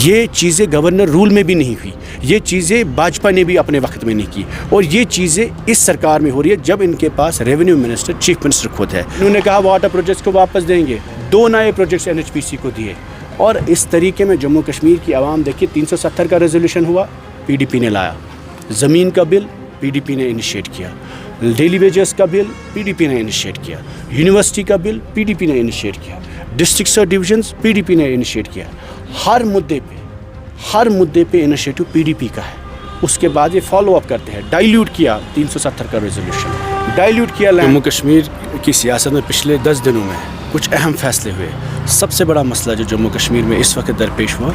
یہ چیزیں governor rule میں بھی نہیں ہوئی، یہ چیزیں باجپا نے بھی اپنے وقت میں نہیں کی، اور یہ چیزیں اس سرکار میں ہو رہی ہے جب ان کے پاس ریونیو منسٹر چیف منسٹر خود ہے۔ انہوں نے کہا واٹر پروجیکٹس کو واپس دیں گے، 2 نئے پروجیکٹس NHPC کو دیے، اور اس طریقے میں جموں کشمیر کی عوام دیکھیے 370 کا ریزولوشن ہوا، PDP نے لایا، زمین کا بل PDP نے انیشیٹ کیا، ڈیلی ویجز کا بل PDP نے انیشیٹ کیا، یونیورسٹی کا بل PDP نے انیشیٹ کیا، ڈسٹرکٹس اور ڈویژنز PDP نے انیشیٹ کیا۔ ہر مدعے پہ انیشیٹو PDP کا ہے۔ اس کے بعد یہ فالو اپ کرتے ہیں، ڈائلیوٹ کیا 370 کا ریزولوشن، ڈائلیوٹ کیا۔ جموں کشمیر کی سیاست میں پچھلے 10 دنوں میں کچھ اہم فیصلے ہوئے۔ سب سے بڑا مسئلہ جو جموں کشمیر میں اس وقت درپیش ہوا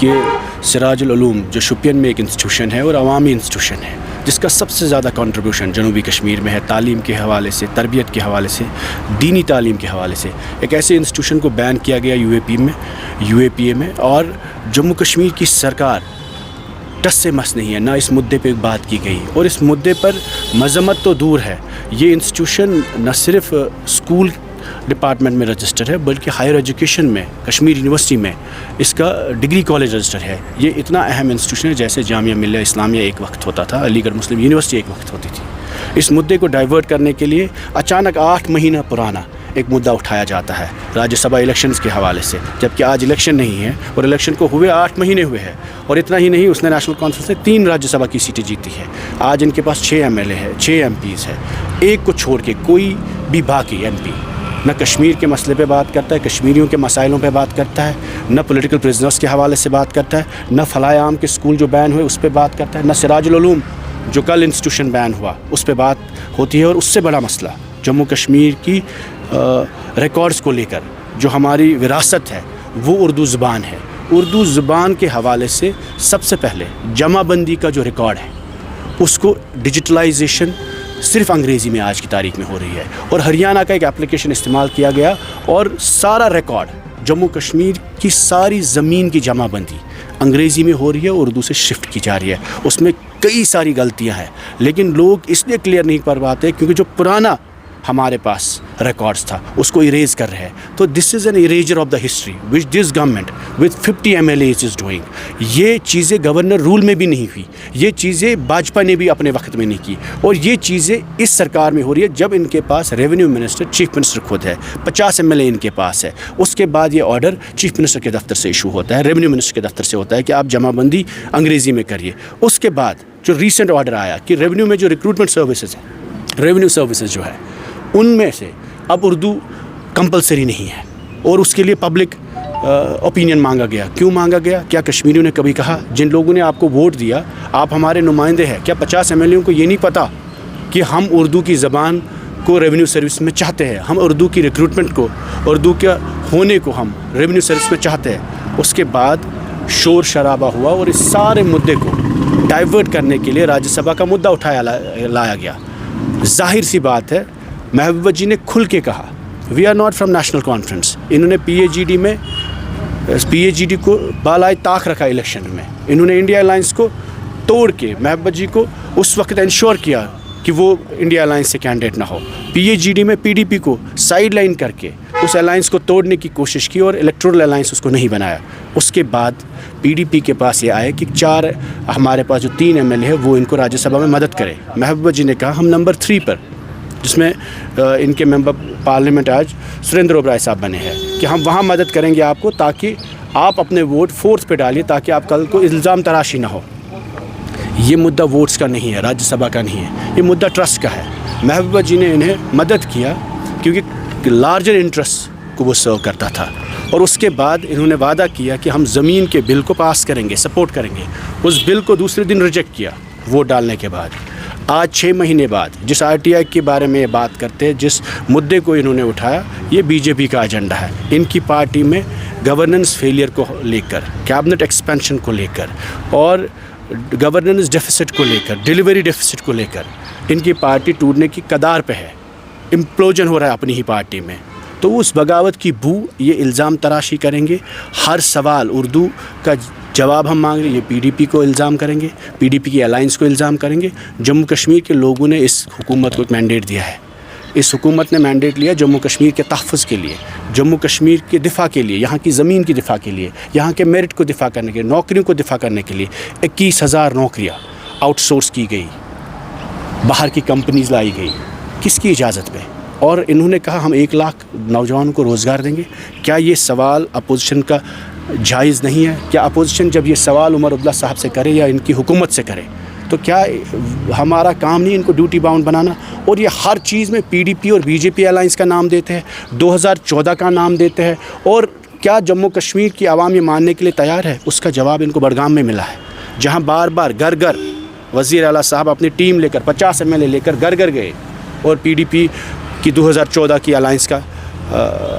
کہ سراج العلوم جو شوپین میں ایک انسٹیٹیوشن ہے اور عوامی انسٹیٹیوشن ہے، جس کا سب سے زیادہ کنٹریبیوشن جنوبی کشمیر میں ہے، تعلیم کے حوالے سے، تربیت کے حوالے سے، دینی تعلیم کے حوالے سے، ایک ایسے انسٹیٹیوشن کو بین کیا گیا UAPA میں، اور جموں کشمیر کی سرکار ٹس سے مس نہیں ہے، نہ اس مدعے پہ بات کی گئی، اور اس مدعے پر مذمت تو دور ہے۔ یہ انسٹیٹیوشن نہ صرف اسکول ڈپارٹمنٹ میں رجسٹر ہے بلکہ ہائر ایجوکیشن میں، کشمیر یونیورسٹی میں اس کا ڈگری کالج رجسٹر ہے۔ یہ اتنا اہم انسٹیٹیوشن ہے جیسے جامعہ ملیہ اسلامیہ ایک وقت ہوتا تھا، علی گڑھ مسلم یونیورسٹی ایک وقت ہوتی تھی۔ اس مدعے کو ڈائیورٹ کرنے کے لیے اچانک 8 مہینہ پرانا ایک مدعا اٹھایا جاتا ہے راجیہ سبھا الیکشنز کے حوالے سے، جبکہ آج الیکشن نہیں ہے، اور الیکشن کو ہوئے 8 مہینے ہوئے ہیں، اور اتنا ہی نہیں، اس نے نیشنل کانفرنس سے 3 راجیہ سبھا کی سیٹیں جیتی ہے۔ آج ان کے پاس 6 MLA ہے، 6 MPs ہے، ایک کو چھوڑ کے کوئی بھی باقی MP نہ کشمیر کے مسئلے پہ بات کرتا ہے، کشمیریوں کے مسائلوں پہ بات کرتا ہے، نہ پولیٹیکل پرزنرز کے حوالے سے بات کرتا ہے، نہ فلاح عام کے اسکول جو بین ہوئے اس پہ بات کرتا ہے، نہ سراج العلوم جو کل انسٹیٹیوشن بین ہوا اس پہ بات ہوتی ہے۔ اور اس سے بڑا مسئلہ جموں کشمیر کی ریکارڈز کو لے کر جو ہماری وراثت ہے وہ اردو زبان ہے۔ اردو زبان کے حوالے سے سب سے پہلے جمع بندی کا جو ریکارڈ ہے اس کو ڈیجیٹلائزیشن صرف انگریزی میں آج کی تاریخ میں ہو رہی ہے، اور ہریانہ کا ایک اپلیکیشن استعمال کیا گیا، اور سارا ریکارڈ جموں کشمیر کی ساری زمین کی جمع بندی انگریزی میں ہو رہی ہے، اردو سے شفٹ کی جا رہی ہے۔ اس میں کئی ساری غلطیاں ہیں، لیکن لوگ اس لیے کلیئر نہیں کر پاتے کیونکہ جو پرانا ہمارے پاس ریکارڈز تھا اس کو اریز کر رہے ہیں۔ تو دس از این اریجر of the history which this government with 50 MLAs is doing. یہ چیزیں گورنر رول میں بھی نہیں ہوئی، یہ چیزیں باجپا نے بھی اپنے وقت میں نہیں کی، اور یہ چیزیں اس سرکار میں ہو رہی ہے جب ان کے پاس ریونیو منسٹر چیف منسٹر خود ہے، 50 MLA ان کے پاس ہے۔ اس کے بعد یہ آرڈر چیف منسٹر کے دفتر سے ایشو ہوتا ہے، ریونیو منسٹر کے دفتر سے ہوتا ہے کہ آپ جمع بندی انگریزی میں کریے۔ اس کے بعد جو ریسنٹ آرڈر آیا کہ ریونیو میں جو ریکروٹمنٹ سروسز ہیں، ریونیو سروسز جو ہے ان میں سے اب اردو کمپلسری نہیں ہے، اور اس کے لیے پبلک اوپینین مانگا گیا۔ کیوں مانگا گیا؟ کیا کشمیریوں نے کبھی کہا جن لوگوں نے آپ کو ووٹ دیا آپ ہمارے نمائندے ہیں، کیا 50 MLA کو یہ نہیں پتہ کہ ہم اردو کی زبان کو ریونیو سروس میں چاہتے ہیں، ہم اردو کی ریکروٹمنٹ کو، اردو کے ہونے کو ہم ریونیو سروس میں چاہتے ہیں؟ اس کے بعد شور شرابہ ہوا، اور اس سارے مدعے کو ڈائیورٹ کرنے کے لیے راجیہ سبھا کا مدعا لایا گیا۔ ظاہر سی بات ہے، محبوبہ جی نے کھل کے کہا we are not from National Conference. انہوں نے پی اے جی ڈی کو بالائے طاق رکھا الیکشن میں، انہوں نے انڈیا الائنس کو توڑ کے محبوبہ جی کو اس وقت انشور کیا کہ وہ انڈیا الائنس سے کینڈیڈیٹ نہ ہو۔ PAGD میں PDP کو سائیڈ لائن کر کے اس الائنس کو توڑنے کی کوشش کی، اور الیکٹورل الائنس اس کو نہیں بنایا۔ اس کے بعد PDP کے پاس یہ آئے کہ 4 ہمارے پاس جو 3 MLA ہے وہ ان کو راجیہ سبھا میں مدد کرے۔ محبوبہ جی نے کہا ہم نمبر 3 پر، جس میں ان کے ممبر پارلیمنٹ آج سریندر اوبرائے صاحب بنے ہیں، کہ ہم وہاں مدد کریں گے آپ کو تاکہ آپ اپنے ووٹ 4th پہ ڈالیے تاکہ آپ کل کو الزام تراشی نہ ہو۔ یہ مدعا ووٹس کا نہیں ہے، راجیہ سبھا کا نہیں ہے، یہ مدعا ٹرسٹ کا ہے۔ محبوبہ جی نے انہیں مدد کیا کیونکہ لارجر انٹرسٹ کو وہ سرو کرتا تھا، اور اس کے بعد انہوں نے وعدہ کیا کہ ہم زمین کے بل کو پاس کریں گے، سپورٹ کریں گے۔ اس بل کو دوسرے دن ریجیکٹ کیا ووٹ ڈالنے کے بعد۔ آج 6 مہینے بعد جس RTI کے بارے میں یہ بات کرتے ہیں، جس مدعے کو انہوں نے اٹھایا، یہ BJP کا ایجنڈا ہے۔ ان کی پارٹی میں گورننس فیلئر کو لے کر، کیبنٹ ایکسپینشن کو لے کر، اور گورننس ڈیفیسٹ کو لے کر، ڈیلیوری ڈیفیسٹ کو لے کر ان کی پارٹی ٹوٹنے کی قدار پہ ہے، امپلوژن ہو رہا ہے اپنی ہی پارٹی میں۔ تو اس بغاوت کی بو یہ الزام تراشی کریں گے، ہر سوال اردو کا جواب ہم مانگ رہے ہیں، یہ PDP کو الزام کریں گے، PDP کی الائنس کو الزام کریں گے۔ جموں کشمیر کے لوگوں نے اس حکومت کو ایک مینڈیٹ دیا ہے، اس حکومت نے مینڈیٹ لیا جموں کشمیر کے تحفظ کے لیے, جموں کشمیر کے دفاع کے لیے, یہاں کی زمین کی دفاع کے لیے, یہاں کے میرٹ کو دفاع کرنے کے لیے, نوکریوں کو دفاع کرنے کے لیے. 21,000 نوکریاں آؤٹ سورس کی گئی, باہر کی کمپنیز لائی گئی, کس کی اجازت پہ؟ اور انہوں نے کہا ہم 1 لاکھ نوجوانوں کو روزگار دیں گے. کیا یہ سوال اپوزیشن کا جائز نہیں ہے؟ کیا اپوزیشن جب یہ سوال عمر عبداللہ صاحب سے کرے یا ان کی حکومت سے کرے تو کیا ہمارا کام نہیں ان کو ڈیوٹی باؤنڈ بنانا؟ اور یہ ہر چیز میں PDP اور BJP الائنس کا نام دیتے ہیں, 2014 کا نام دیتے ہیں. اور کیا جموں کشمیر کی عوام یہ ماننے کے لیے تیار ہے؟ اس کا جواب ان کو بڑگام میں ملا ہے, جہاں بار بار گھر گھر وزیر اعلیٰ صاحب اپنی ٹیم لے کر 50 MLA لے کر گھر گھر گئے اور PDP کی 2014 کی الائنس کا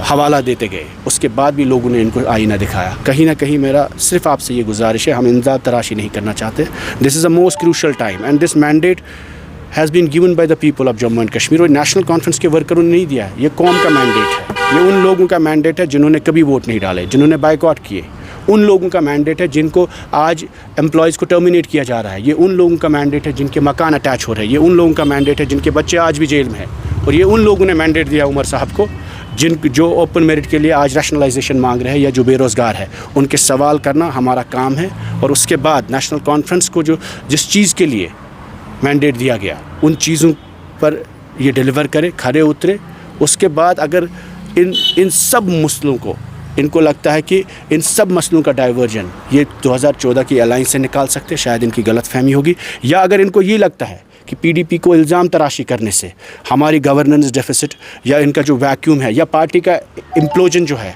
حوالہ دیتے گئے. اس کے بعد بھی لوگوں نے ان کو آئینہ دکھایا. کہیں نہ کہیں میرا صرف آپ سے یہ گزارش ہے, ہم امداد تراشی نہیں کرنا چاہتے. This is a most crucial time and this mandate has been given by the people of Jammu and Kashmir. اور نیشنل کانفرنس کے ورکروں نے نہیں دیا ہے, یہ قوم کا مینڈیٹ ہے, یہ ان لوگوں کا مینڈیٹ ہے جنہوں نے کبھی ووٹ نہیں ڈالے, جنہوں نے بائیکاٹ کیے. ان لوگوں کا مینڈیٹ ہے جن کو آج امپلائیز کو ٹرمینیٹ کیا جا رہا ہے. یہ ان لوگوں کا مینڈیٹ ہے جن کے مکان اٹیچ ہو رہے ہیں. یہ ان لوگوں کا مینڈیٹ ہے جن کے بچے آج بھی جیل میں ہیں. اور یہ ان لوگوں نے مینڈیٹ دیا عمر صاحب کو جو اوپن میرٹ کے لیے آج ریشنلائزیشن مانگ رہے ہیں یا جو بے روزگار ہے. ان کے سوال کرنا ہمارا کام ہے. اور اس کے بعد نیشنل کانفرنس کو جس چیز کے لیے مینڈیٹ دیا گیا ان چیزوں پر یہ ڈیلیور کرے, کھڑے اترے. اس کے بعد اگر ان سب مسئلوں کو ان کو لگتا ہے کہ ان سب مسئلوں کا ڈائیورژن یہ 2014 کی الائنس سے نکال سکتے, شاید ان کی غلط فہمی ہوگی. یا اگر ان کو یہ لگتا ہے کہ PDP کو الزام تراشی کرنے سے ہماری گورننس ڈیفیسٹ یا ان کا جو ویکیوم ہے یا پارٹی کا امپلوژن جو ہے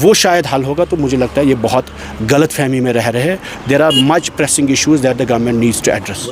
وہ شاید حل ہوگا, تو مجھے لگتا ہے یہ بہت غلط فہمی میں رہ رہے ہیں. There are much pressing issues that the government needs to address.